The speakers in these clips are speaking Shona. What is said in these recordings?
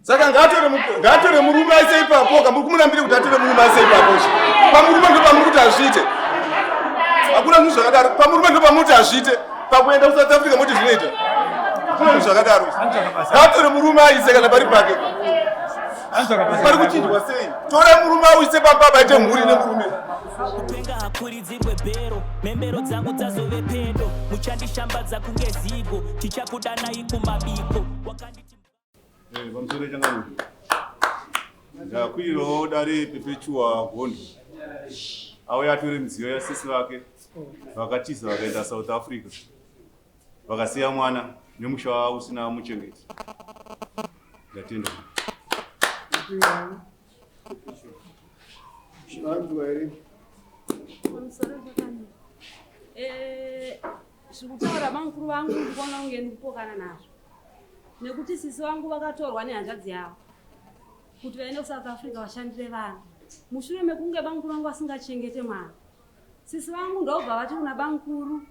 Saka ngatore murume aise ipapo kamuri kumunambira kuti atore murume aise ipapo. Pamurume ndo pamuri kuti azviite. Hakuna zvinhu zvakadaro. Pamurume ndo pamuri kuti azviite. Pakuenda kuSouth Africa moti zvinoita. Hakuna zvinhu zvakadaro. Ngatore murume aise kana pari pake. Pari kuchinjwa sei? Tora murume auise pababa aite mhuri nemurume. Kupenga hakuridzirwe bhero membero dzangu dzazove pedo muchandishambadza kunge zigo tichakudanai kumabiko wakanditi pamusoro changu ndakwirawo dare Perpetua Gondo auya atore midziyo yasisi vake vakatiza vakaenda South Africa vakasiya mwana nemusha usina muchengeti. Ndatenda Zvekutaura manguru vangu ndikuona unge ndikupokana nazvo nekuti sisi vangu vakatorwa nehanzvadzi yavo kuti vaende kuSouth Africa vashandire vana mushure mekunge banguru vangu vasingachengete mwana. Sisi vangu ndobva vati kuna banguru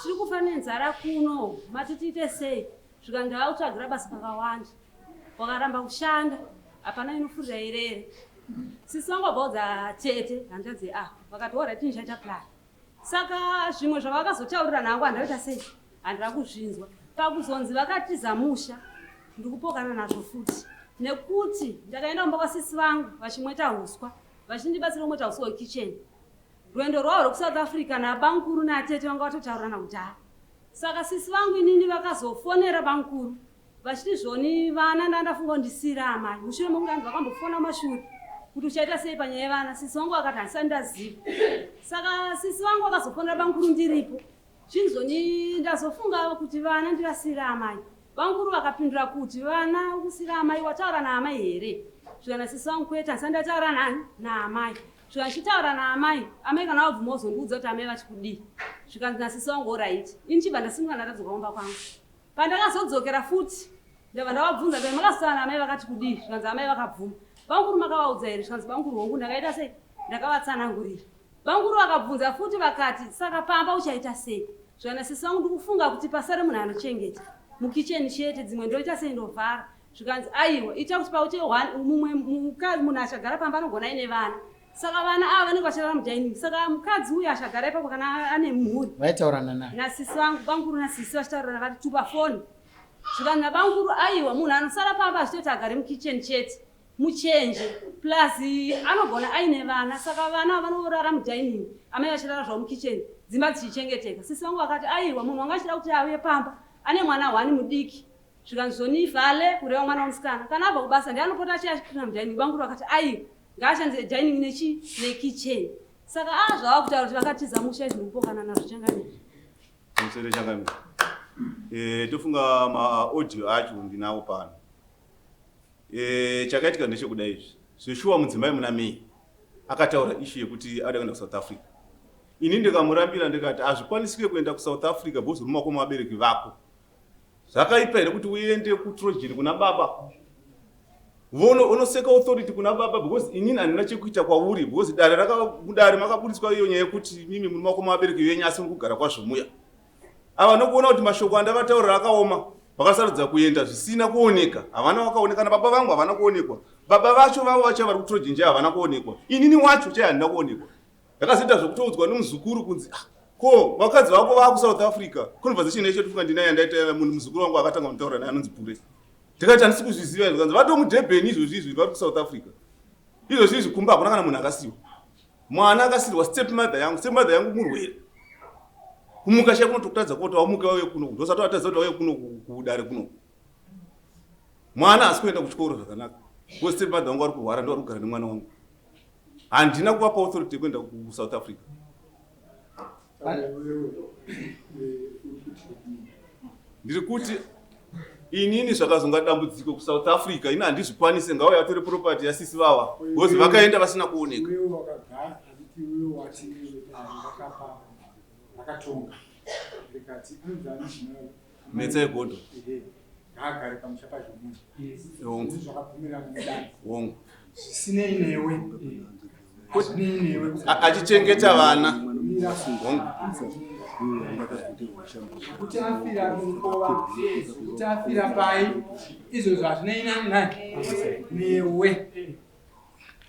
tiri kufa nenzara kuno matitiite sei zvikanga vautsvagira basa pakawanda wakaramba kushanda hapana inofurira irere. Sisi vangu vabvaudza tete hanzvadzi vakati ora tinichaita plan. Saka zvimwe zvavakazotaurira nangu handaita sei handira kuzvinzwa. Pakuzonzi vakatiza musha ndikupokana nazvo futi nekuti ndakaenda kumba kwasisi vangu vachimweta huswa vachindibatsira kumweta huswa hwekitchen. Rwendo rwavo rwekuSouth Africa nabanguru natete vanga vatotaurirana kudhara. Saka sisi vangu inini vakazofonera banguru vachiti zvoni vana ndandafunga kundisira amai mushure mekunge anzi vakambofona mashure kuti uchaita sei panyaya yevana. Sisi vangu vakati handisati ndaziva. Saka sisi vangu vakazofonera banguru ndiripo chinzoni ndazofunga kuti vana ndivasira amai. Banguru vakapindura kuti vana ukusira amai wataura naamai here. Zvikana sisi vangu kweta handisati ndataura naamai. Zvikana ndichitaura naamai amai kana wabvuma uzondiudza kuti amai vachikudii. Zvikanzi nasisi vangu oraiti ini chibva ndasimwa ndadzoka kumba kwangu. Pandakazodzokera futi ndabva ndavabvunza kuti makasara naamai vakati kudii. Zvikanzi amai vakabvuma. Banguru makavaudza here. Zvikanzi banguru hongu ndakaita sei ndakavatsanangurira. Banguru vakabvunza futi vakati saka pamba uchaita sei. Zvikana sisi vangu ndikufunga kuti pasare munhu anochengeta mukicheni chete dzimwe ndoita sei ndovhara. Zvikanzi aiwa ita kuti paute mumwe mukadzi munhu achagara pamba anogona aine vana. Saka vana ava vanenge vachirara mudining. Saka mukadzi uyu achagara ipapo kana ane mhuri vaitaurana naye nasisi vangu banguru nasisi vachitaurana vati tupa foni. Zvikanzi nabanguru aiwa munhu anosara pamba achitoti agare mukicheni chete muchenje plus anogona aine vana. Saka vana vanorara mudining amai vachirara zvavo mukicheni dzimba dzichichengeteka. Sisi vangu vakati aiwa munhu wanga achida kuti auye pamba ane mwana wani mudiki. Zvikanzi zvoni vhale kureva mwana womusikana kana abva kubasa ndianopota achiyasvika mudining. Banguru vakati aiwa ngaashandise dining nekitchen. Saka zvava kutaura kuti vakatiza musha zvinokupokana nazvo changanei. pamusoro changamira tofunga maaudio acho ndinawo pano. Chakaitika ndechekuda izvi zveshuwa mudzimai muna Mei akataura ishu yekuti ada kuenda kuSouth Africa. Ini ndikamurambira ndikati hazvikwanisike kuenda kuSouth Africa bhozi rumako muvabereki vako. Zvakaipa here kuti uende kuTrojan kuna baba unoseka authority kuna baba because inini handina chekuita kwauri because dare makaburiswa iyo nyaya yekuti mimi munhu wako muvabereki venyu asi muri kugara kwazvo muya. Ava nokuona kuti mashoko andavataurira akaoma vakasarudza kuenda zvisina kuoneka. Havana vakaoneka nababa vangu havana kuonekwa. Baba vacho vavo vacho vari kuTrojan nje havana kuonekwa. Inini wacho chai handina kuonekwa. Ndakazoita zvokutoudzwa nomuzukuru kunzi ko vakadzi vako vava kuSouth Africa. Conversation yacho tofunga ndinaye yandaita munhu muzukuru wangu akatanga kutaura naye anonzi Pure. Ndikati handisi kuzviziva zvikanzi vatomuDurban izvozvizvi vari kuSouth Africa. Izvozvizvi kumba hakuna kana munhu akasiyiwa. Mwana akasiyirwa stepmother yangu murwere. Kumuka chake kunotokutadza kuti wamuke wauye kuno ndosati watadza kuti wauye kuno kudare kuno. Mwana asi kuenda kuchikoro zvakanaka. Ko stepmother wangu ari kurwara ndo ari kugara nemwana wangu. Handina kuvapa authority kuenda kuSouth Africa. Ndiri kuti inini zvakazonga dambudziko kuSouth Africa ini handizvikwanise ngauye atore property yasisi vava because vakaenda vasina kuoneka. Metsa yegondo achichengeta vana Utafira pai izo zvatinoina nani newe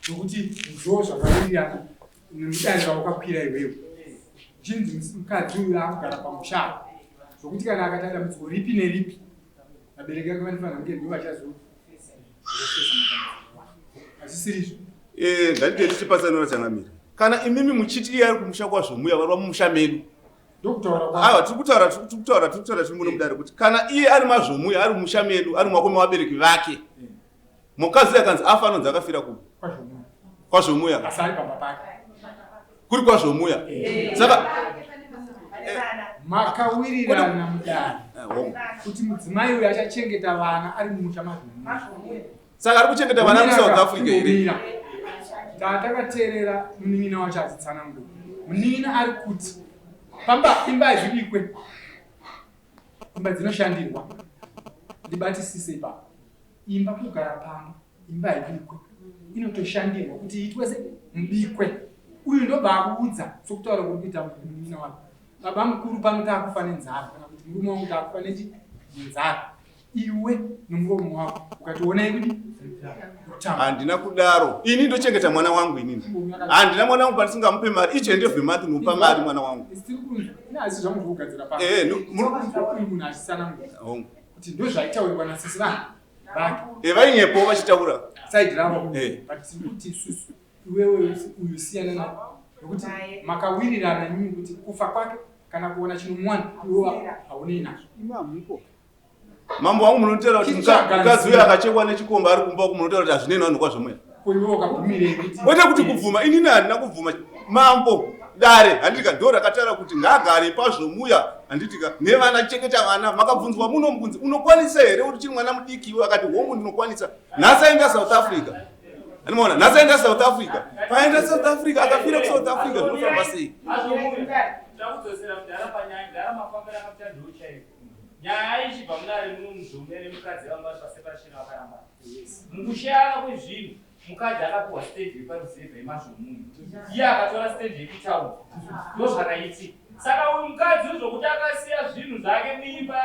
nokuti zvo zvakawirirana nemudariro wakakwira iwewe chinzi mukadzi uyu akugara pamusha zvokuti kana akaita dambudziko ripi neripi vabereki vake vanofanira kunge ndivo vachazoesa asisirizvo ngatite tichipatsanura changamira kana imimi muchiti iye ari kumusha kwazvomuya vari vamumusha medu aiwa tiri kutaura tiri muno mudare kuti kana iye ari mazvomuya ari mumusha medu ari mwakome wabereki vake mukadzi akanzi afa anonzi akafira kupi kwazvomuya kuri kwazvomuya saka makawirirana mudare kuti mudzimai uyu achachengeta vana ari mumusha mazvomuya saka ari kuchengeta vana musouth africa here tatakateerera munin'ina wacho azitsanangura munin'ina ari kuti pamba imba zvidikwe imba dzinoshandirwa ndibatisise pa imba kugara pamba imba idikwe inotoshandirwa kuti itwese mbikwe uyu ndobakuudza sokutaura kuri kuita munin'ina wako baba mukuru pano taakufa nenzara kana kuti murume wangu taakufa nenzara iwe nomuromo wako ukationa kuti handina kudaro ini ndochengeta mwana wangu inini handina mwana wangu pandisingamupe mari each and every month nomupa mari mwana wangu munhu achisana kuti ndo zvaitaurirwa nasisi vanhu vainyepo vachitaura saidi ravo kuti isusu iwewe uyu siyana na nokuti makawirirana nyinyi kuti kufa kwake kana kuona chinomwana iwe haunei nazvo mambo wangu munotera kuti mukadzi uyo akachekwa nechikomba ari kumba munotera kuti hazvinei vanhu kwazvomuya wete kuti kubvuma inini handina kubvuma mambo dare handitika ndo rakataura kuti ngagare pazvomuya handitika nevana chengeta vana makabvunzwa muno mubvunzi unokwanisa here kuti chiri mwana mudiki iwe akati hongu ndinokwanisa nhasi aenda south africa animaona nhasi aenda south africa paenda south africa akafira kusouth africa zvinofamba sei nyaya ichibva munari muno muzvombe nemukadzi vangu vari pasepashina vakaramba mukushayana kwezvinhu mukadzi akapiwa stage yeparusevha yemazvomunyu iye akatora stage yekutaura ndozvakaitika saka uyu mukadzi uzvokuti akasiya zvinhu zvake muimba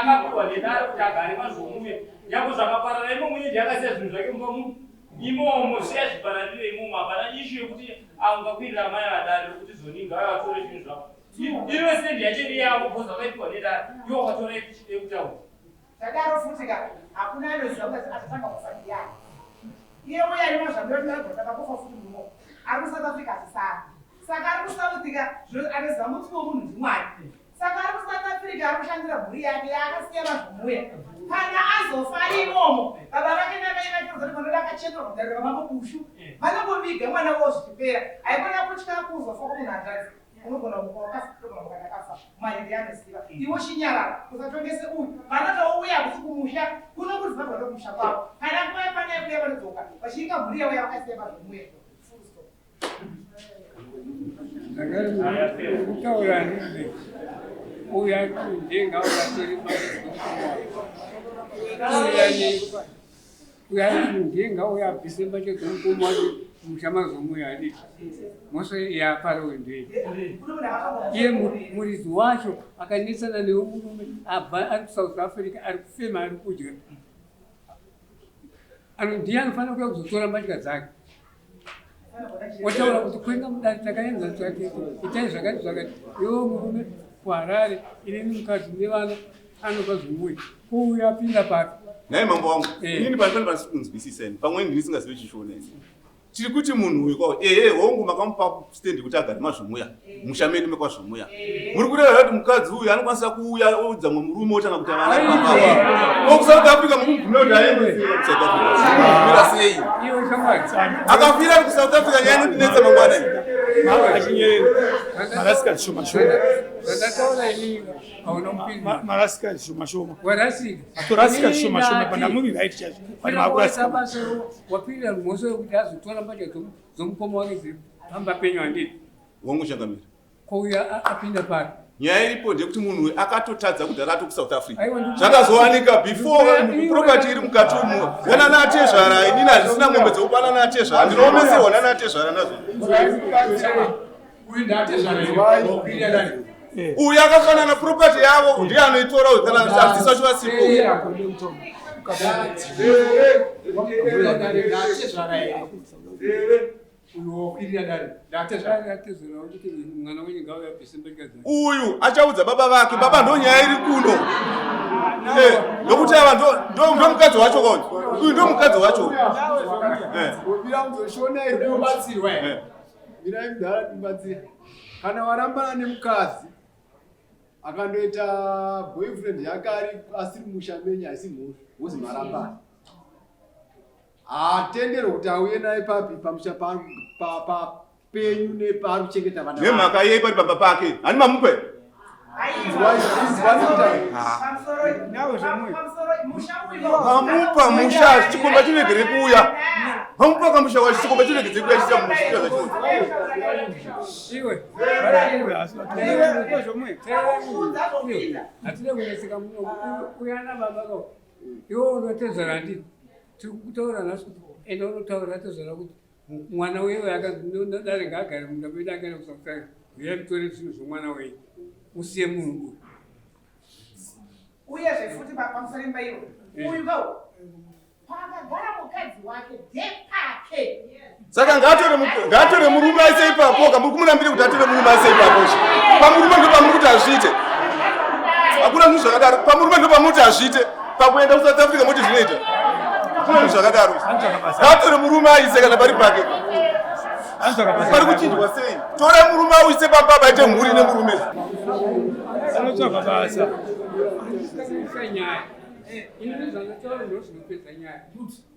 akapiwa nedare kuti agare mazvomuye nyange zvakaparara imo mwenye ndiakasiya zvinhu zvake mumba muno imomo siya zvipararire imomo hapana ishu yekuti angakwirira mai vadare kuti zoninga vaya vatore zvinhu zvavo iwe sendi yachiri yavo koza vaipiwa nedare iwo wakatora ekutaura zvadaro futi ka hakuna anoziva kuti atatanga kufani yake iye uya ari mazvameotakakakufa futi mumo ari kusouth africa asisara saka ari kusautika anoziva muti womunhu ndimwari saka ari kusouth africa ari kushandira mhuri yake yaakasiya mazvomuya kana azofa imomo baba vake namai vake kuzoti mwana rakachenderwa kudarika mamukushu vanongoviga mwana wo zvichipera haikona kutya kuzofa kwomunhu atazi unogona kukakasitogona mukadakafa mariri anoziva iwo chinyarara usatongese uyu vanotouya kuti kumusha kuno kuzimbabwe nokumusha kwavo kana kuva pane kuya vanodzoka vachinga mhuri yavo yavakasiya mazvomuya kutaura uya ndenga uyatori uya ndenga uyabvise mbacho dzomukomo wacho mushama zomuyani mose yaparowendei iye muridzi wacho akanesana newe murume abva ari kusouth africa ari kufema ari kudya ndiye anofanira kuya kuzotora mbatya dzake wataura kuti kwenga mudare takaenza tsvake itai zvakati zvakati iwe murume kuharare inini mukadzi nevana anopa zvomuya kuuya apinda pake nai mambo wangu inini panipani panisikunzwisiseni pamweni ndinisingazive chishonesi tiri kuti munhu uyu kwavo hongu makamupa stendi kuti agare mazvomuya musha medu mekwazvomuya muri kureva kuti mukadzi uyu anokwanisa kuuya oudza mwe murume otanga kuti vana okusouth africa mukubvumira kuti aende south africa sei akafira ari kusouth africa nyaya inotinetsa mangwanani marasika shoma shoma zvandataura inini hauna mupindu marasika shoma shoma warasika atorasika shoma shoma pana muri right church pani makurasika basa wapinda mhoso yokuti azotora mbatya dzomukoma wake dzipamba penyu handiti hongu shangamira kwauya apinda pari nyaya iripo ndekuti munhu uyu akatotadza kudhara ato kusouth africa zvakazowanika before property iri mukati umo wanana atezvara inini hazvisina mombe dzokupana naatezvara ndinomeserwa nana atezvara nazvo Uyu ndatezvara ere okwirira dare. Uyu akafanana property yavo ndiye anoitora kana azisachwa sipo. Ndatezvara ere. Uyu okwirira dare. Ndatezvara kuti mwana wenyu ngauya kusembekeza. Uyu achaudza baba vake, baba ndo nyaya iri kuno. Nokuti ava ndo mukadzi wacho kwacho. Uyu ndo mukadzi wacho. Bobira muzoshona iri kubatsirwa. Bira imdara kubatsira. Kana warambana nemukadzi akandoita boyfriend yake asiri mushamenyi asi mhuri wozi marambana. Atendero kuti auye naye pamusha penyu nepari kuchengeta vana. Nemhaka yei pari baba pake. Hani mamupe? Vamupa musha chikomba chinegere kuuya. Vamupa kamusha wacho chikomba chinegere kuuya chicha musha zvacho. Iwe. Atine kuneseka muno kuyana baba ko. Iwo unotezera ndi. Tikutora naso ende unotaura tezera kuti mwana wewe akadare ngagare mundabeda kana kusafika. Uyamtore zvinhu zvomwana wewe. Usiye munhu. Uye zvefuti pamusoro imbairo. Uyu go. Pakagara mukadzi wake ndepake. Saka ngatore murume aise ipapo kamuri kumurambira kuti atore murume aise ipapo. Pamurume ndo pamuri kuti azviite. Hakuna zvinhu zvakadaro. Pamurume ndo pamuri kuti azviite. Pakuenda kuSouth Africa moti zvinoita. Hakuna zvinhu zvakadaro. Ngatore murume aise kana pari pake. Pari kuchinjwa sei? Tora murume auise pababa aite mhuri nemurume. Anotsvaka basa.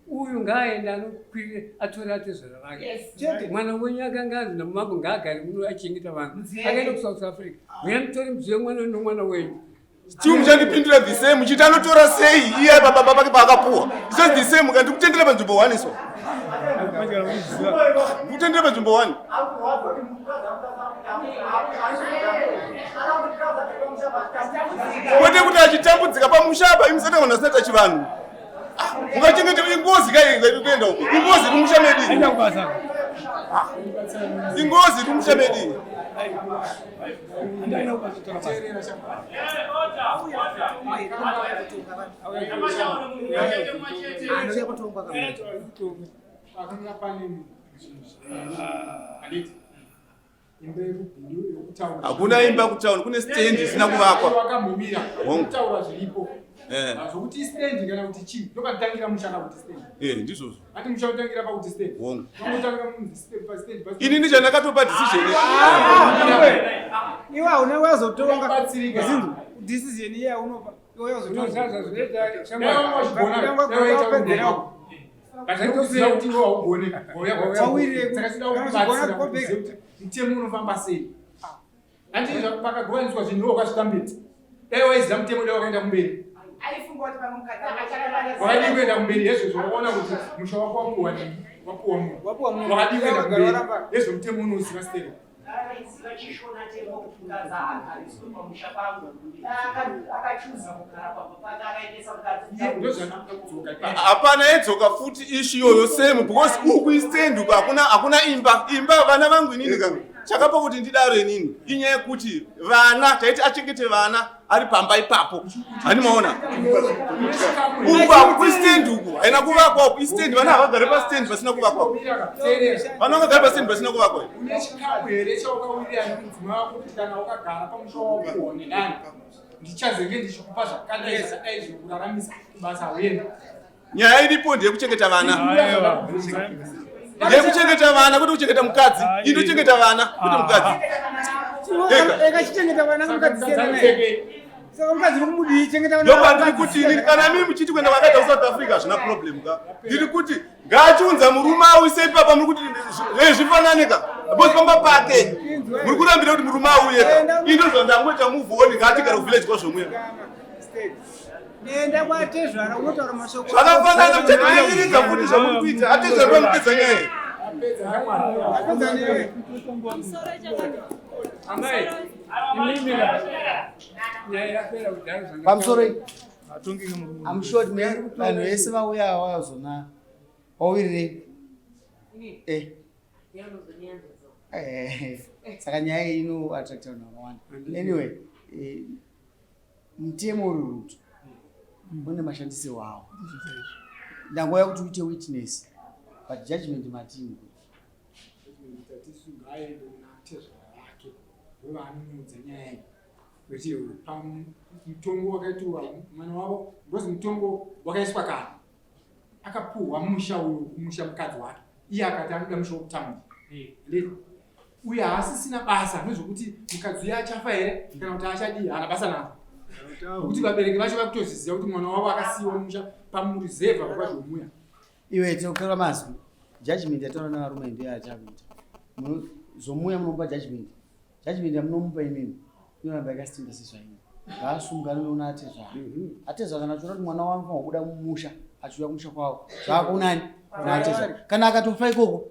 Uyu ngaenda anokwire atora tezera rake. Mwana wenyu akanga azi namambo ngaagare muno achengeta vanhu. Akaenda kuSouth Africa. Muyamutori mudziyo mwana nomwana wenyu. Chiumu chandipindura the same muchiti anotora sei iye baba pake paakapuwa. Iso the same kandi kutendera panzvimbo 1 iso. Kutendera panzvimbo 1. Kwete kuti achitambudzika pamushaba imusata vanhu asati achivanhu. Mukachengeta ingozi kuenda uko. Ingozi kumushamedi. Ingozi kumushamedi. Hakuna imba kutauni, kune stand isina kuvakwa. Kutaura zviripo. Zvokuti stand kana kuti chii ndokatangira mushana kuti stand. Ndizvozvo. Ati mushatangira pakuti stand. Unotangira pa stand. Ini ndichandakatopa decision. Iwe hauna wazotonga zvinhu decision iya unopa. Iwe wazotonga. Mtemo unofamba sei? Andizvo pakagovaniswa zvinhu wakazvitambidza. Dai waiziva mutemo dai wakaenda kumberi. Aifunga kuti pamwe mukadzi achakabata. Wakadi kuenda kumberi yezvo zvokuona kuti musha wako wapuwa munhu. Wakadi kuenda kumberi yezvo mutemo unoziva stero. Vachishona temo kufungadza akariswa pamusha pangu. Akachuza kugara papo pake akaendesa mukadzi. Hapana edzoka futi ishi yoyo same because uku istand uku hakuna imba vana vangu inini kanga. Chakapa kuti ndidaro inini. Inyaya yekuti vana taiti achengete vana ari pamba ipapo. Hani maona? Uku aku stand uku haina kuvakwa uku stand vana havagare pa stand vasina kuvakwa. Vana vagare pa stand vasina kuvakwa. Unechikapu here chawakawirira nekudzima wako kuti kana wakagara pamusha wako nenani. Ndichazenge ndichikupa zvakadai zvakadai zvokuraramisa basa uenda. Nyaya iripo ndeyekuchengeta vana. Ndeyekuchengeta vana kuti kuchengeta mukadzi. Inochengeta vana kuti mukadzi. Chengeta vana mukadzi sena. Saka mukadzi kumudi chengeta vana. Ndoba ndiri kuti ini kana mimi muchiti kwenda kwakaita kuSouth Africa hazvina problem ka. Ndiri kuti ngachiunza murume auise papa muri kuti zvifananeka. Bosi pamba pake. Muri kurambira kuti murume auye. Indozvo ndamboita move on ngatigara kuvillage kwazvomwe. Nenda kwatezvara unotaura mashoko. Zvakafanana kuchengeta futi zvamuri kuita. Atezvara mupedza nyaya. Amai. Pamusoro I'm sure vanhu vese vauya wazona wawirire Saka nyaya ino attract vanhu vakawanda. Anyway, mutemo urutu une mashandisirwo awo. Ndangouya kuti uite witness but judgment matini. Mutongo wakaitwa mwana wavo because mutongo wakaiswa kare akapuhwa musha uyu kumusha mukadzi wake iye akati anoda musha wokutaundi uye haasisina basa nezvokuti mukadzi uye achafa here kana kuti achadii haana basa nazvo nokuti vabereki vacho vakutoziziva kuti mwana wavo akasiyiwa musha pamuruzevha kwazvomuya. Iwe tinokura mazwi judgment yataura navarume ndiyo yachakuita zomuya munomupa judgment yamunomupa imimi inoramba yakasitingisiswa imi ngaasungane noona atezva kana achiona kuti mwana wangu wakuda mumusha achiuya kumusha kwavo zvako unani atezva kana akatofa ikoko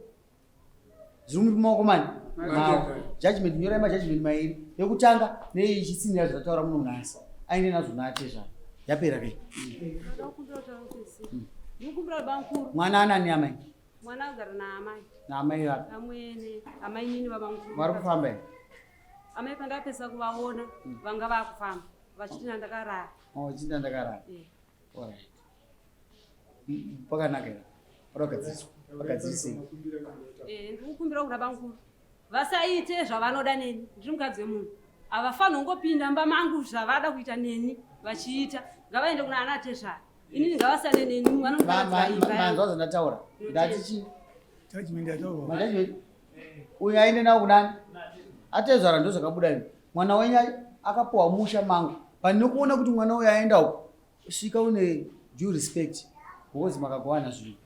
zviri mumaoko mani nawo judgment nyorai majudgment mairi yekutanga neichitsinira zvataura muno nhasi ainde nazvo naatezva yapera kai. Mwana anani amai? Mwana agara naamai. Naamai vapi? Amwene amai nini vabamukuru. Vari kufamba here? Amai pandapesa kuvaona vanga vakufamba vachitina ndakarara. Vachitina ndakarara. Alright. Pakanaka here. Vakadzisei. Ndikukumbira kuna bamukuru vasaite zvavanoda neni ndiri mukadzi wemunhu havafaniri kungopinda mumba mangu zvavada kuita neni vachiita ngavaende kuna ana atezvara inini ngavasane neni manzwa zvandataura ndati chii uyu aende nawo kunani atezvara ndo zvakabuda ini mwana wenyu akapuhwa musha mangu pandine kuona kuti mwana uyu aenda uko svika une due respect because makagowana zvinhu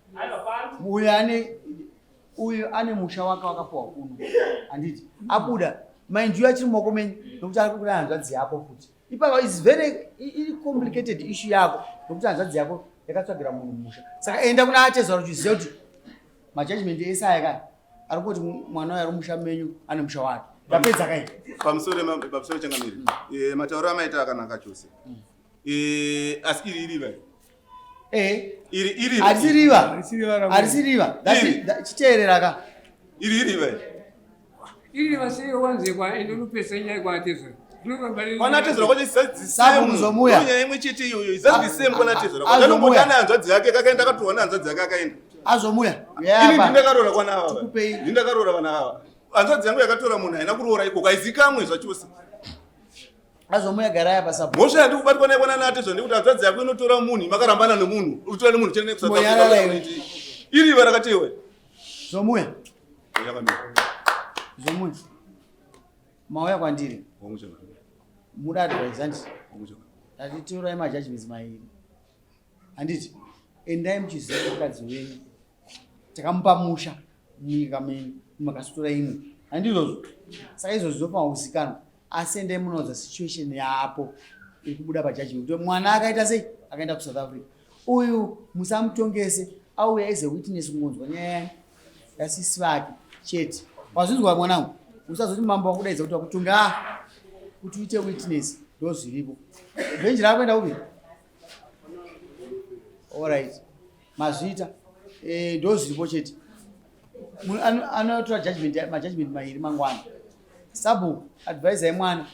uyu ane musha wake wakapuhwa kuno handiti abuda mind you achiri mumaoko menyu nokuti ari kukuda hanzvadzi yako futi ipapo is very complicated issue yako nokuti hanzvadzi yako yakatsvagira munhu musha saka enda kuna atezvara uchiziva kuti majudgment ese aya kai ari kuti mwana uyu ari musha menyu ane musha wake ndapedza kai pamusoro changamiri matauro amaita akanaka chose asi iri arisiriva chiteerera ka iriva sei wanzekwa ende unopesa nyaya kwatezvara kwanatezvera kwacho sabuzomuya nyaya imwe chete iyoyo izazvisemu kwanatezvera kwaanongoti ane hanzvadzi yake kakaenda akatorwa nehanzvadzi yake akaenda azomuya ini ndindakaroora kwana ava ndindakaroora vana ava hanzvadzi yangu yakatora munhu haina kuroora iko kaizi kamwe zvachose azomuya garaya pasabu mhosva yandi kubatwa naye kwana natezva ndekuti hanzvadzi yako inotora munhu makarambana nemunhu utora nemunhu chene nekusairi iriva rakatewe zomuya zomuya mauya kwandiri muda advise handiti atitorai majudgments mairi handiti endai muchiziva mukadzi wenyu takamupa musha munyika menyu makasitora imwe handizvozvo saka izvozvo zvofanira kuzikanwa asi endai munoudza situation yapo iri kubuda pajudgment kuti mwana akaita sei akaenda kuSouth Africa uyu musamutongese auya as a witness kungonzwa nyaya yasisi vake chete wazvinzwa mwanangu usazoti mambo wakudaidza kuti wakutunga kuti uite witness ndo zviripo bhenji rako enda upi alright mazvita ndo zviripo chete anotora majudgment mairi mangwana sabu advisor yemwana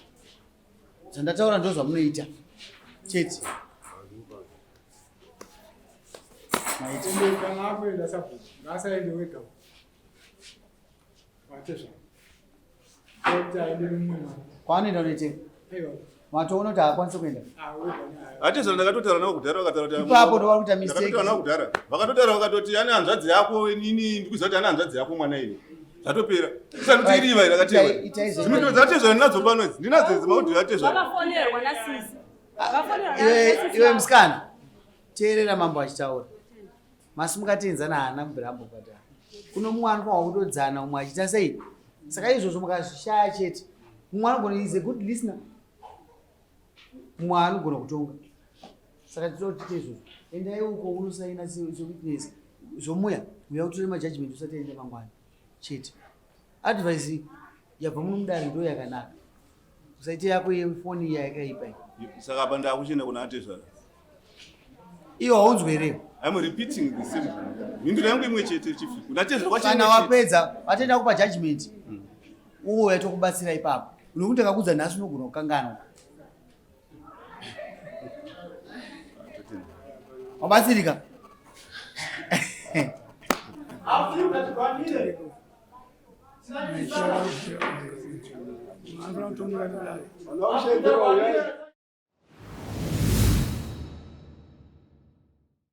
zvandataura ndo zvamunoita chete kana akuenda sabu ngasaende wega watezva kwaanoenda unoitenga matoona kuti haakwanisi kuenda atizvo ndakatotaura navo kudhara vakataura ipapo ndo vari kuita mistake navo kudhara vakatotaura vakatoti ane hanzvadzi yako nini ndikuziva kuti ane hanzvadzi yako mwana ini zvatopera isati iriva irakatewa zimito dzatezva ndinadzo pano idzi ndinadzo idzi maudhiro atezva vakafonerwa nasisi iwe musikana teerera mambo achitaura masimukatenzana hana kubhirambo kwatara kuno mumwe anofanwa kutodzana umwe achiita sei saka izvozvo mukazvishaya chete mumwe anogona is a good listener mumwe anogona kutonga saka titotite izvozvo endai uko unosaina sewitness zvomuya uya kutore majudgment usati aenda mangwana chete advice yabva muno mudare ndo yakanaka usaite yako yefoni iya yakaipa saka apa ndakuchenda kuna atezvara iwo haunzwerewo I'm repeating the same mhinduro yangu imwe chete chifiku natezvara kana wapedza vatenda kupa judgment uya tokubatsira ipapo nokuti akakudza nhasi unogona kukanganwa wabatsirika Mwana